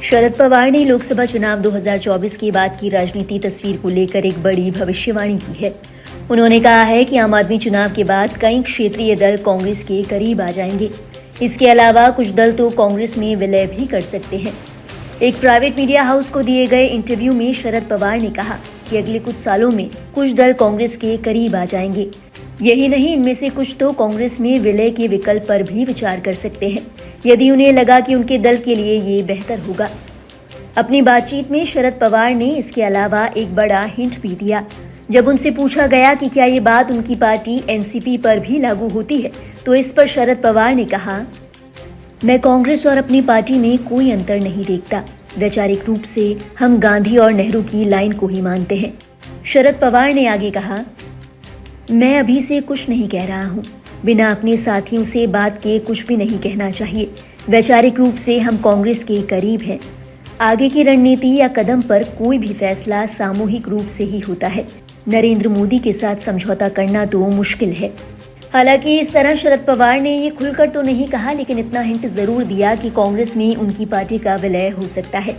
शरद पवार ने लोकसभा चुनाव 2024 के बाद की राजनीति तस्वीर को लेकर एक बड़ी भविष्यवाणी की है। उन्होंने कहा है कि आम आदमी चुनाव के बाद कई क्षेत्रीय दल कांग्रेस के करीब आ जाएंगे। इसके अलावा कुछ दल तो कांग्रेस में विलय भी कर सकते हैं। एक प्राइवेट मीडिया हाउस को दिए गए इंटरव्यू में शरद पवार ने कहा कि अगले कुछ सालों में कुछ दल कांग्रेस के करीब आ जाएंगे। यही नहीं, इनमें से कुछ तो कांग्रेस में विलय के विकल्प पर भी विचार कर सकते हैं, यदि उन्हें लगा कि उनके दल के लिए ये बेहतर होगा। अपनी बातचीत में शरद पवार ने इसके अलावा एक बड़ा हिंट भी दिया। जब उनसे पूछा गया कि क्या ये बात उनकी पार्टी एनसीपी पर भी लागू होती है, तो इस पर शरद पवार ने कहा, मैं कांग्रेस और अपनी पार्टी में कोई अंतर नहीं देखता। वैचारिक रूप से हम गांधी और नेहरू की लाइन को ही मानते हैं। शरद पवार ने आगे कहा, मैं अभी से कुछ नहीं कह रहा हूँ। बिना अपने साथियों से बात के कुछ भी नहीं कहना चाहिए। वैचारिक रूप से हम कांग्रेस के करीब हैं। आगे की रणनीति या कदम पर कोई भी फैसला सामूहिक रूप से ही होता है। नरेंद्र मोदी के साथ समझौता करना तो मुश्किल है। हालांकि इस तरह शरद पवार ने ये खुलकर तो नहीं कहा, लेकिन इतना हिंट जरूर दिया कि कांग्रेस में उनकी पार्टी का विलय हो सकता है।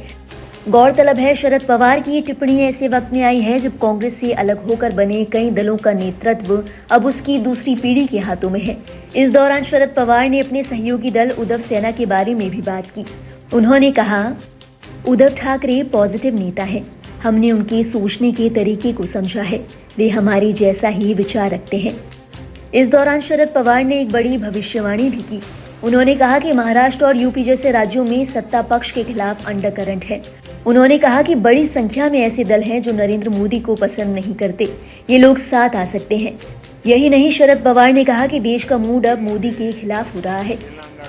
गौरतलब है, शरद पवार की ये टिप्पणी ऐसे वक्त में आई है जब कांग्रेस से अलग होकर बने कई दलों का नेतृत्व अब उसकी दूसरी पीढ़ी के हाथों में है। इस दौरान शरद पवार ने अपने सहयोगी दल उद्धव सेना के बारे में भी बात की। उन्होंने कहा, उद्धव ठाकरे पॉजिटिव नेता है। हमने उनके सोचने के तरीके को समझा है। वे हमारे जैसा ही विचार रखते हैं। इस दौरान शरद पवार ने एक बड़ी भविष्यवाणी भी की। उन्होंने कहा कि महाराष्ट्र और यूपी जैसे राज्यों में सत्ता पक्ष के खिलाफ अंडरकरंट है। उन्होंने कहा कि बड़ी संख्या में ऐसे दल हैं जो नरेंद्र मोदी को पसंद नहीं करते। ये लोग साथ आ सकते हैं। यही नहीं, शरद पवार ने कहा कि देश का मूड अब मोदी के खिलाफ हो रहा है।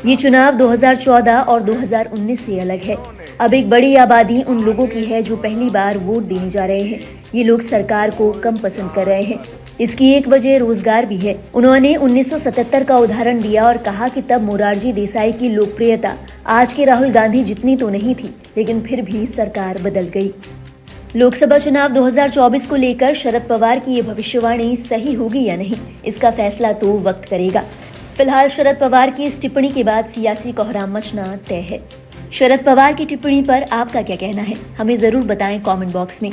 ये चुनाव 2014 और 2019 से अलग है। अब एक बड़ी आबादी उन लोगों की है जो पहली बार वोट देने जा रहे हैं। ये लोग सरकार को कम पसंद कर रहे हैं। इसकी एक वजह रोजगार भी है। उन्होंने 1977 का उदाहरण दिया और कहा कि तब मोरारजी देसाई की लोकप्रियता आज के राहुल गांधी जितनी तो नहीं थी, लेकिन फिर भी सरकार बदल गई। लोकसभा चुनाव 2024 को लेकर शरद पवार की ये भविष्यवाणी सही होगी या नहीं, इसका फैसला तो वक्त करेगा। फिलहाल शरद पवार की इस टिप्पणी के बाद सियासी कोहराम मचना तय है। शरद पवार की टिप्पणी पर आपका क्या कहना है, हमें जरूर बताएं कमेंट बॉक्स में।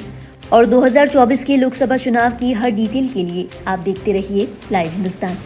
और 2024 के लोकसभा चुनाव की हर डिटेल के लिए आप देखते रहिए लाइव हिंदुस्तान।